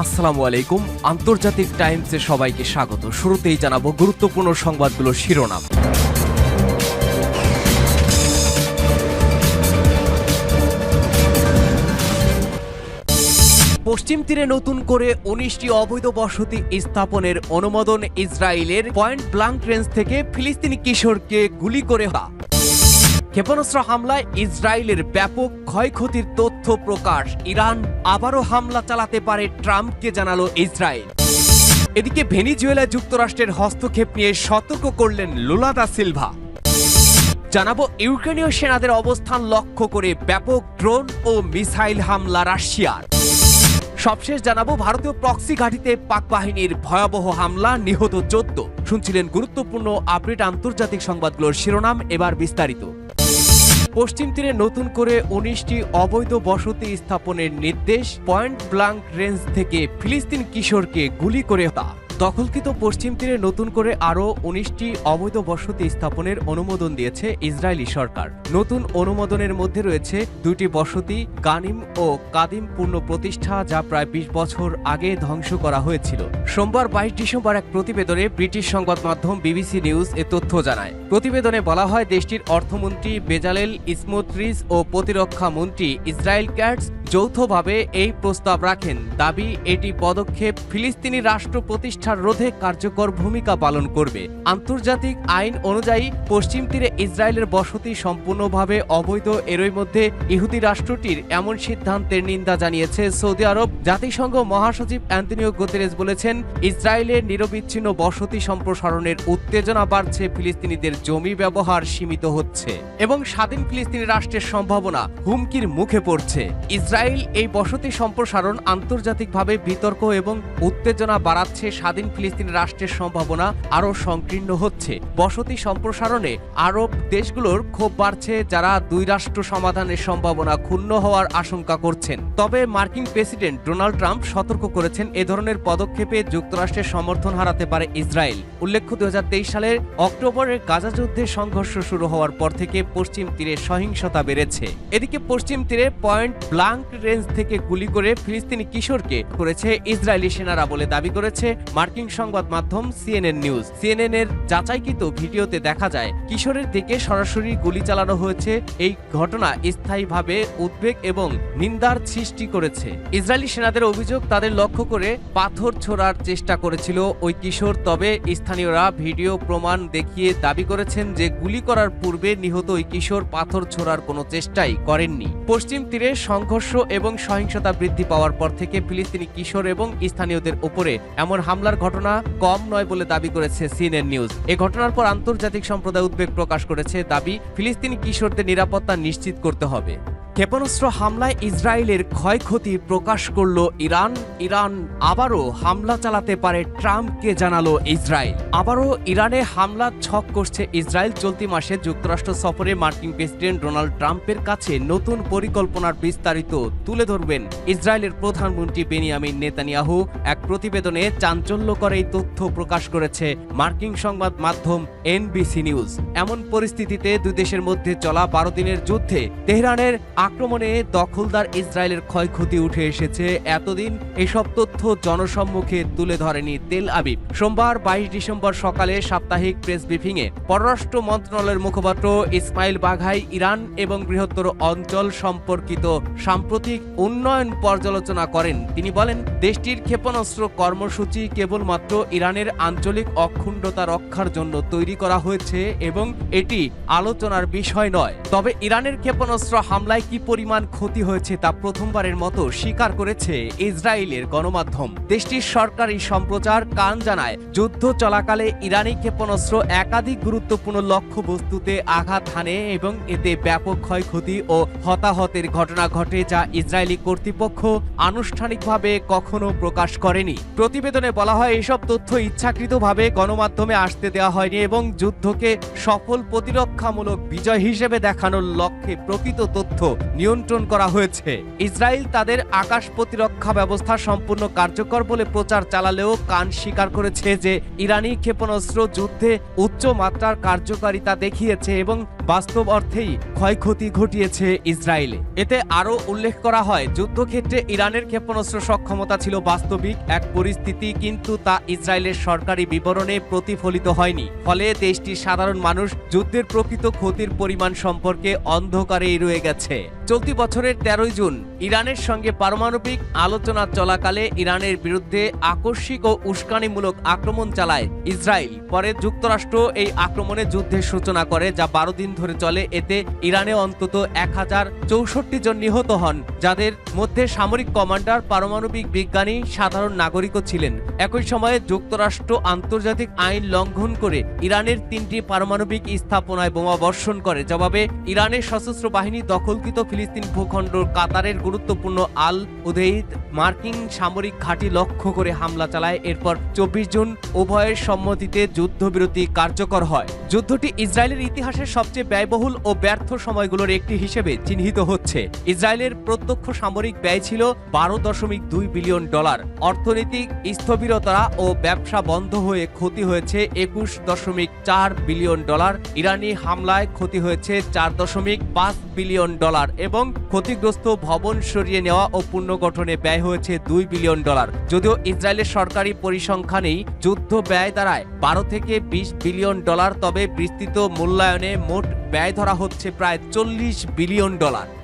আসসালামু আলাইকুম। আন্তর্জাতিক টাইমসে সবাইকে স্বাগত। শুরুতেই জানাবো গুরুত্বপূর্ণ সংবাদগুলোর শিরোনাম। পশ্চিম তীরে নতুন করে ১৯টি অবৈধ বসতি স্থাপনের অনুমোদন ইসরায়েলের। পয়েন্ট ব্লাঙ্ক রেঞ্জ থেকে ফিলিস্তিনি কিশোরকে গুলি করে হত্যা। ক্ষেপণাস্ত্র হামলায় ইসরায়েলের ব্যাপক ক্ষয়ক্ষতির তথ্য প্রকাশ। ইরান আবারও হামলা চালাতে পারে, ট্রাম্পকে জানালো ইসরায়েল। এদিকে ভেনিজুয়েলায় যুক্তরাষ্ট্রের হস্তক্ষেপ নিয়ে সতর্ক করলেন লুলা দা সিলভা। জানাবো ইউক্রেনীয় সেনাদের অবস্থান লক্ষ্য করে ব্যাপক ড্রোন ও মিসাইল হামলা রাশিয়ার। সবশেষ জানাবো ভারতীয় প্রক্সি ঘাঁটিতে পাক বাহিনীর ভয়াবহ হামলা, নিহত 14। শুনছিলেন গুরুত্বপূর্ণ আপডেট আন্তর্জাতিক সংবাদগুলোর শিরোনাম, এবার বিস্তারিত। পশ্চিম তীরে নতুন করে ১৯টি অবৈধ বসতি স্থাপনের নির্দেশ। পয়েন্ট ব্লাঙ্ক রেঞ্জ থেকে ফিলিস্তিন কিশোরকে গুলি করে হত্যা। দখলকৃত পশ্চিম তীরে নতুন করে আরও ১৯টি অবৈধ বসতি স্থাপনের অনুমোদন দিয়েছে ইসরায়েলি সরকার। নতুন অনুমোদনের মধ্যে রয়েছে ২টি বসতি, গানিম ও কাদিম পূর্ণ প্রতিষ্ঠা, যা প্রায় ২০ বছর আগে ধ্বংস করা হয়েছিল। সোমবার ২২ ডিসেম্বর এক প্রতিবেদনে ব্রিটিশ সংবাদ মাধ্যম বিবিসি নিউজ এ তথ্য জানায়। প্রতিবেদনে বলা হয়, দেশটির অর্থমন্ত্রী বেজালেল স্মোট্রিচ ও প্রতিরক্ষা মন্ত্রী ইসরায়েল ক্যাটস যৌথভাবে এই প্রস্তাব রাখেন। দাবি, এটি পদক্ষেপ ফিলিস্তিনি রাষ্ট্র প্রতিষ্ঠার রোধে কার্যকর ভূমিকা পালন করবে। আন্তর্জাতিক আইন অনুযায়ী পশ্চিম তীরে ইসরায়েলের বসতি সম্পূর্ণভাবে অবৈধ। এরই মধ্যে ইহুদি রাষ্ট্রটির এমন সিদ্ধান্তের নিন্দা জানিয়েছে সৌদি আরব। জাতিসংঘ মহাসচিব অ্যান্তনিও গুতেরেস বলেছেন, ইসরায়েলের নিরবিচ্ছিন্ন বসতি সম্প্রসারণের উত্তেজনা বাড়ছে, ফিলিস্তিনিদের জমি ব্যবহার সীমিত হচ্ছে এবং স্বাধীন ফিলিস্তিনি রাষ্ট্রের সম্ভাবনা হুমকির মুখে পড়ছে। ইসরায়েল এই বসতি সম্প্রসারণ আন্তর্জাতিকভাবে বিতর্ক এবং উত্তেজনা বাড়াচ্ছে। স্বাধীন ফিলিস্তিনি রাষ্ট্রের সম্ভাবনা আরও সংকীর্ণ হচ্ছে। বসতি সম্প্রসারণে আরব দেশগুলোর ক্ষোভ বাড়ছে, যারা দুই রাষ্ট্র সমাধানের সম্ভাবনা ক্ষুণ্ণ হওয়ার আশঙ্কা করছেন। তবে মার্কিন প্রেসিডেন্ট ডোনাল্ড ট্রাম্প সতর্ক করেছেন, এ ধরনের পদক্ষেপে যুক্তরাষ্ট্রের সমর্থন হারাতে পারে ইসরায়েল। উল্লেখ্য, ২০২৩ সালের অক্টোবরে গাজা যুদ্ধে সংঘর্ষ শুরু হওয়ার পর থেকে পশ্চিম তীরে সহিংসতা বেড়েছে। এদিকে পশ্চিম তীরে পয়েন্ট ব্লাঙ্ক রেঞ্জ থেকে গুলি করে ফিলিস্তিনি কিশোরকে করেছে ইসরায়েলি সেনারা বলে দাবি করেছে মার্কিন সংবাদ মাধ্যম সিএনএন নিউজ। সিএনএন এর যাচাইকৃত ভিডিওতে দেখা যায়, কিশোরের দিকে সরাসরি গুলি চালানো হয়েছে। এই ঘটনা স্থায়ীভাবে উদ্বেগ এবং নিন্দার সৃষ্টি করেছে। ইসরায়েলি সেনাদের অভিযোগ, তাদের লক্ষ্য করে পাথর ছোড়ার চেষ্টা করেছিল ওই কিশোর। তবে স্থানীয়রা ভিডিও প্রমাণ দেখিয়ে দাবি করেছেন যে গুলি করার পূর্বে নিহত ওই কিশোর পাথর ছোড়ার কোনো চেষ্টাই করেননি। পশ্চিম তীরে সংঘর্ষ এবং সহিংসতা বৃদ্ধি পাওয়ার পর থেকে ফিলিস্তিনি কিশোর এবং স্থানীয়দের উপরে এমন হামলার ঘটনা কম নয় বলে দাবি করেছে সিএনএন নিউজ। এ ঘটনার পর আন্তর্জাতিক সম্প্রদায় উদ্বেগ প্রকাশ করেছে। দাবি, ফিলিস্তিনি কিশোরদের নিরাপত্তা নিশ্চিত করতে হবে। ক্ষেপণাস্ত্র হামলায় ইসরায়েলের ক্ষয়ক্ষতি প্রকাশ করল ইরান। ইরান আবারও হামলা চালাতে পারে, ট্রাম্পকে জানালো ইসরায়েল। আবারও ইরানে হামলার ছক করছে ইসরায়েল। চলতি মাসে যুক্তরাষ্ট্র সফরে মার্কিন প্রেসিডেন্ট ডোনাল্ড ট্রাম্পের কাছে নতুন পরিকল্পনার বিস্তারিত তুলে ধরবেন ইসরায়েলের প্রধানমন্ত্রী বেনিয়ামিন নেতানিয়াহু। এক প্রতিবেদনে চাঞ্চল্যকর এই তথ্য প্রকাশ করেছে মার্কিন সংবাদ মাধ্যম এনবিসি নিউজ। এমন পরিস্থিতিতে দুই দেশের মধ্যে চলা ১২ দিনের যুদ্ধে তেহরানের আক্রমণে দখলদার ইসরায়েলের ক্ষয়ক্ষতি উঠে এসেছে। এতদিন এসব তথ্য জনসম্মুখে তুলে ধরেনি তেল আবিব। সোমবার ২২ ডিসেম্বর সকালে সাপ্তাহিক প্রেস ব্রিফিংয়ে পররাষ্ট্র মন্ত্রণালয়ের মুখপাত্র ইসমাইল বাঘাই ইরান এবং বৃহত্তর অঞ্চল সম্পর্কিত সাম্প্রতিক উন্নয়ন পর্যালোচনা করেন। তিনি বলেন, দেশটির ক্ষেপণাস্ত্র কর্মসূচি কেবলমাত্র ইরানের আঞ্চলিক অখণ্ডতা রক্ষার জন্য তৈরি করা হয়েছে এবং এটি আলোচনার বিষয় নয়। তবে ইরানের ক্ষেপণাস্ত্র হামলায় কি পরিমাণ ক্ষতি হয়েছে তা প্রথমবারের মতো স্বীকার করেছে ইসরায়েলের গণমাধ্যম। দেশটির সরকারি সম্প্রচার কান জানায়, যুদ্ধ চলাকালে ইরানি ক্ষেপণাস্ত্র একাধিক গুরুত্বপূর্ণ লক্ষ্যবস্তুতে আঘাত হানে এবং এতে ব্যাপক ক্ষয়ক্ষতি ও হতাহতের ঘটনা ঘটে, যা ইসরায়েলি কর্তৃপক্ষ আনুষ্ঠানিকভাবে কখনো প্রকাশ করেনি। প্রতিবেদনে বলা হয়, এসব তথ্য ইচ্ছাকৃতভাবে গণমাধ্যমে আসতে দেওয়া হয়নি এবং যুদ্ধকে সফল প্রতিরক্ষামূলক বিজয় হিসেবে দেখানোর লক্ষ্যে প্রকৃত তথ্য নিয়ন্ত্রণ করা হয়েছে। ইসরায়েল তাদের আকাশ প্রতিরক্ষা ব্যবস্থা সম্পূর্ণ কার্যকর বলে প্রচার চালালেও কান স্বীকার করেছে যে ইরানি ক্ষেপণাস্ত্র যুদ্ধে উচ্চ মাত্রার কার্যকারিতা দেখিয়েছে এবং বাস্তব অর্থেই ক্ষয়ক্ষতি ঘটিয়েছে ইসরায়েলে। এতে আরও উল্লেখ করা হয়, যুদ্ধক্ষেত্রে ইরানের ক্ষেপণাস্ত্র সক্ষমতা ছিল বাস্তবিক এক পরিস্থিতি, কিন্তু তা ইসরায়েলের সরকারি বিবরণে প্রতিফলিত হয়নি। ফলে দেশটির সাধারণ মানুষ যুদ্ধের প্রকৃত ক্ষতির পরিমাণ সম্পর্কে অন্ধকারেই রয়ে গেছে। চলতি বছরের 13 জুন ইরানের সঙ্গে পারমাণবিক আলোচনা চলাকালে ইরানের বিরুদ্ধে আকস্মিক ও উস্কানিমূলক আক্রমণ চালায় ইসরায়েল। পরে যুক্তরাষ্ট্র এই আক্রমণে যুদ্ধের সূচনা করে, যা 12 দিন ধরে চলে। এতে ইরানে অন্তত 1064 জন নিহত হন, যাদের মধ্যে সামরিক কমান্ডার, পারমাণবিক বিজ্ঞানী, সাধারণ নাগরিকও ছিলেন। একই সময়ে যুক্তরাষ্ট্র আন্তর্জাতিক আইন লঙ্ঘন করে ইরানের 3টি পারমাণবিক স্থাপনায় বোমা বর্ষণ করে। জবাবে ইরানের সশস্ত্র বাহিনী দখলকৃত ফিলিস্তিন ভূখণ্ড কাতারের গুরুত্বপূর্ণ আল উদেইদ মার্কিন সামরিক ঘাঁটি লক্ষ্য করে হামলা চালায়। এরপর 24 জুন উভয়ের সম্মতিতে যুদ্ধবিরতি কার্যকর হয়। যুদ্ধটি ইসরায়েলের ইতিহাসের সবচেয়ে ব্যয়বহুল ও ব্যর্থ সময়গুলোর একটি হিসেবে চিহ্নিত হচ্ছে। ইসরায়েলের প্রত্যক্ষ সামরিক ব্যয় ছিল $12.2 বিলিয়ন। অর্থনৈতিক স্থবিরতা ও ব্যবসা বন্ধ হয়ে ক্ষতি হয়েছে $21.4 বিলিয়ন। ইরানি হামলায় ক্ষতি হয়েছে $4.5 বিলিয়ন এবং ক্ষতিগ্রস্ত ভবন সরিয়ে নেওয়া ও পুনর্গঠনে ব্যয় হয়েছে $2 বিলিয়ন। যদিও ইসরায়েলের সরকারি পরিসংখ্যানেই যুদ্ধ ব্যয় দাঁড়ায় $12 থেকে $20 বিলিয়ন, তবে বিস্তৃত মূল্যায়নে মোট ব্যয় ধরা হচ্ছে প্রায় $40 বিলিয়ন।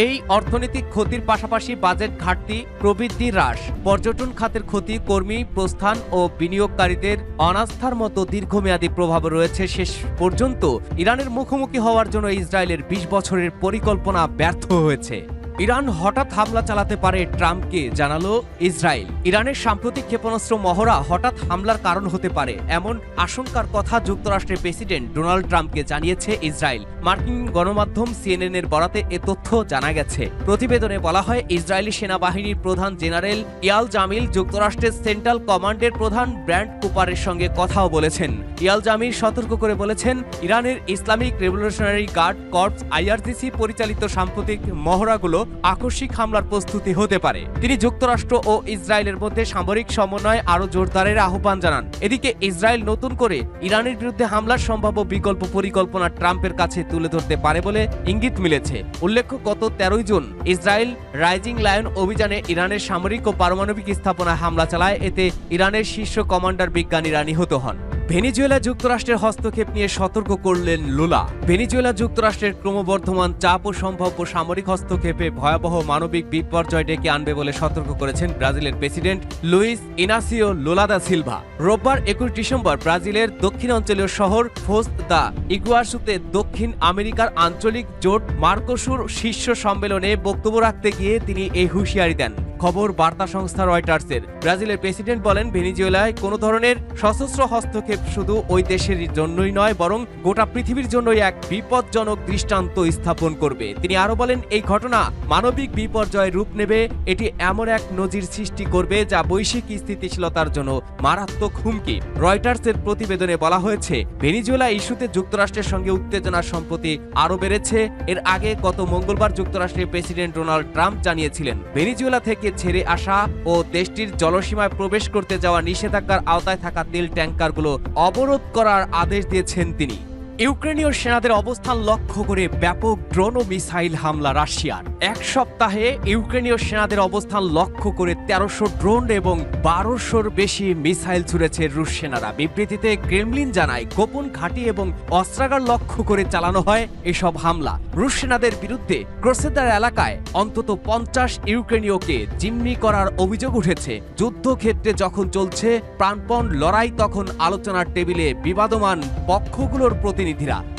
এই অর্থনৈতিক ক্ষতির পাশাপাশি বাজেট ঘাটতি, প্রবৃদ্ধি হ্রাস, পর্যটন খাতের ক্ষতি, কর্মী প্রস্থান ও বিনিয়োগকারীদের অনাস্থার মতো দীর্ঘমেয়াদী প্রভাব রয়েছে। শেষ পর্যন্ত ইরানের মুখোমুখি হওয়ার জন্য ইসরায়েলের 20 বছরের পরিকল্পনা ব্যর্থ হয়েছে। ইরান হঠাৎ হামলা চালাতে পারে, ট্রাম্পকে জানালো ইসরায়েল। ইরানের সাম্প্রতিক ক্ষেপণাস্ত্র মহড়া হঠাৎ হামলার কারণ হতে পারে, এমন আশঙ্কার কথা যুক্তরাষ্ট্রের প্রেসিডেন্ট ডোনাল্ড ট্রাম্পকে জানিয়েছে ইসরায়েল। মার্কিন গণমাধ্যম CNN এর বরাতে এ তথ্য জানা গেছে। প্রতিবেদনে বলা হয়, ইসরায়েলি সেনাবাহিনীর প্রধান জেনারেল ইয়াল জামিল যুক্তরাষ্ট্রের সেন্ট্রাল কমান্ডের প্রধান ব্র্যান্ড কুপারের সঙ্গে কথাও বলেছেন। ইয়াল জামিল সতর্ক করে বলেছেন, ইরানের Islamic revolutionary guard corps IRGC পরিচালিত সাম্প্রতিক মহড়াগুলো আকস্মিক হামলার প্রস্তুতি হতে পারে। তিনি যুক্তরাষ্ট্র ও ইসরায়েলের মধ্যে সামরিক সমন্বয় আরও জোরদারের আহ্বান জানান। এদিকে ইসরায়েল নতুন করে ইরানের বিরুদ্ধে হামলার সম্ভাব্য বিকল্প পরিকল্পনা ট্রাম্পের কাছে তুলে ধরতে পারে বলে ইঙ্গিত মিলেছে। উল্লেখ্য, গত 13 জুন ইসরায়েল রাইজিং লায়ন অভিযানে ইরানের সামরিক ও পারমাণবিক স্থাপনায় হামলা চালায়। এতে ইরানের শীর্ষ কমান্ডার বিজ্ঞানীরা নিহত হন। ভেনেজুয়েলা যুক্তরাষ্ট্রের হস্তক্ষেপ নিয়ে সতর্ক করলেন লুলা। ভেনেজুয়েলা যুক্তরাষ্ট্রের ক্রমবর্ধমান চাপ ও সম্ভাব্য সামরিক হস্তক্ষেপে ভয়াবহ মানবিক বিপর্যয় ডেকে আনবে বলে সতর্ক করেছেন ব্রাজিলের president Luiz Inacio Lula da Silva. রোববার 21 ডিসেম্বর ব্রাজিলের দক্ষিণাঞ্চলীয় শহর ফোজ দা ইগুয়াসুতে দক্ষিণ আমেরিকার আঞ্চলিক জোট মার্কোসুর শীর্ষ সম্মেলনে বক্তব্য রাখতে গিয়ে তিনি এই হুঁশিয়ারি দেন। খবর বার্তা সংস্থা রয়টার্সের। ব্রাজিলের প্রেসিডেন্ট বলেন, ভেনেজুয়েলায় কোনো ধরনের সশস্ত্র হস্তক্ষেপ শুধু ওই দেশের জন্যই নয়, বরং গোটা পৃথিবীর জন্যই এক বিপজ্জনক দৃষ্টান্ত স্থাপন করবে। তিনি আরো বলেন, এই ঘটনা মানবিক বিপর্যয়ের রূপ নেবে। এটি এমন এক নজির সৃষ্টি করবে যা বৈশ্বিক স্থিতিশীলতার জন্য মারাত্মক হুমকি। রয়টার্সের প্রতিবেদনে বলা হয়েছে, ভেনেজুয়েলা ইস্যুতে যুক্তরাষ্ট্রের সঙ্গে উত্তেজনা সম্প্রতি আরো বেড়েছে। এর আগে গত মঙ্গলবার যুক্তরাষ্ট্রের প্রেসিডেন্ট ডোনাল্ড ট্রাম্প জানিয়েছিলেন, ভেনেজুয়েলা থেকে ছেড়ে আসা ও দেশটির জলসীমায় প্রবেশ করতে যাওয়া নিষেধাজ্ঞার আওতায় থাকা তেল ট্যাঙ্কারগুলো অবরোধ করার আদেশ দিয়েছেন তিনি। ইউক্রেনীয় সেনাদের অবস্থান লক্ষ্য করে ব্যাপক ড্রোন ও মিসাইল হামলা রাশিয়ার। এক সপ্তাহে ইউক্রেনীয় সেনাদের অবস্থান লক্ষ্য করে 1300 ড্রোন এবং 1200-র বেশি মিসাইল ছুড়েছে রুশ সেনারা। বিবৃতিতে ক্রেমলিন জানায়, গোপন ঘাঁটি এবং অস্ত্রাগার লক্ষ্য করে চালানো হয় এসব হামলা। রুশ সেনাদের বিরুদ্ধে ক্রোসেদার এলাকায় অন্তত 50 ইউক্রেনীয়কে জিম্মি করার অভিযোগ উঠেছে। যুদ্ধক্ষেত্রে যখন চলছে প্রাণপণ লড়াই, তখন আলোচনার টেবিলে বিবাদমান পক্ষগুলোর প্রতিনিধিরা।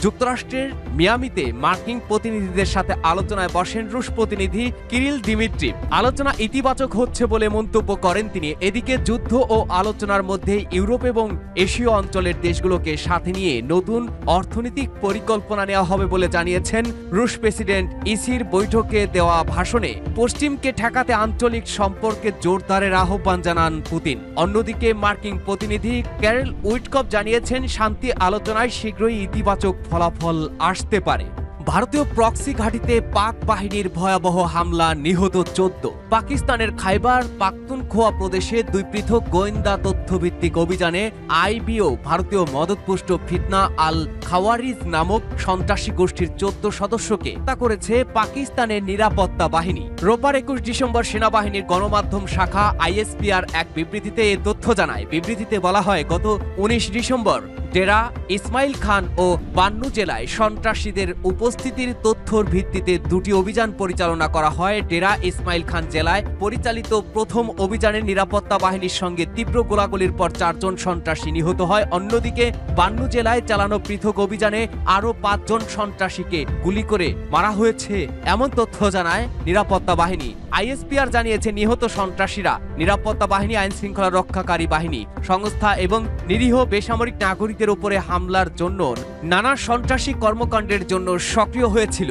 যুক্তরাষ্ট্রের মিয়ামিতে মার্কিন প্রতিনিধিদের সাথে আলোচনায় বসেন রুশ প্রতিনিধি কিরিল দিমিত্রি। আলোচনা ইতিবাচক হচ্ছে বলে মন্তব্য করেন তিনি। এদিকে যুদ্ধ ও আলোচনার মধ্যে ইউরোপ এবং এশীয় অঞ্চলের দেশগুলোকে সাথে নিয়ে নতুন অর্থনৈতিক পরিকল্পনা নেওয়া হবে বলে জানিয়েছেন রুশ প্রেসিডেন্ট। ইসির বৈঠকে দেওয়া ভাষণে পশ্চিমকে ঠেকাতে আঞ্চলিক সম্পর্কে জোরদারের আহ্বান জানান পুতিন। অন্যদিকে মার্কিন প্রতিনিধি ক্যারেল উইটকপ জানিয়েছেন, শান্তি আলোচনায় শীঘ্রই ইতিবাচক ফলাফল আসতে পারে। ভারতীয় প্রক্সি ঘাঁটিতে পাক বাহিনীর ভয়াবহ হামলা, নিহত 14। পাকিস্তানের খাইবার পাখতুনখোয়া প্রদেশে 2 পৃথক গোয়েন্দা তথ্যভিত্তিক অভিযানে আইবিও ভারতীয় মদতপুষ্ট ফিতনা আল খাওয়ারিজ নামক সন্ত্রাসী গোষ্ঠীর 14 সদস্যকে হত্যা করেছে পাকিস্তানের নিরাপত্তা বাহিনী। রোববার 21 ডিসেম্বর সেনাবাহিনীর গণমাধ্যম শাখা আইএসপিআর এক বিবৃতিতে এ তথ্য জানায়। বিবৃতিতে বলা হয়, গত 19 ডিসেম্বর ডেরা ইসমাইল খান ও বান্নু জেলায় সন্ত্রাসীদের উপস্থিতির তথ্যর ভিত্তিতে 2টি অভিযান পরিচালনা করা হয়। ডেরা ইসমাইল খান জেলায় পরিচালিত প্রথম অভিযানে নিরাপত্তা বাহিনীর সঙ্গে তীব্র গোলাগুলির পর 4 জন সন্ত্রাসী নিহত হয়। অন্যদিকে বান্নু জেলায় চালানো পৃথক অভিযানে আরও 5 জন সন্ত্রাসীকে গুলি করে মারা হয়েছে, এমন তথ্য জানায় নিরাপত্তা বাহিনী। আইএসপিআর জানিয়েছে, নিহত সন্ত্রাসীরা নিরাপত্তা বাহিনী, আইন শৃঙ্খলা রক্ষাকারী বাহিনী সংস্থা এবং নিরীহ বেসামরিক নাগরিকদের উপরে হামলার জন্য নানা সন্ত্রাসী কর্মকাণ্ডের জন্য সক্রিয় হয়েছিল।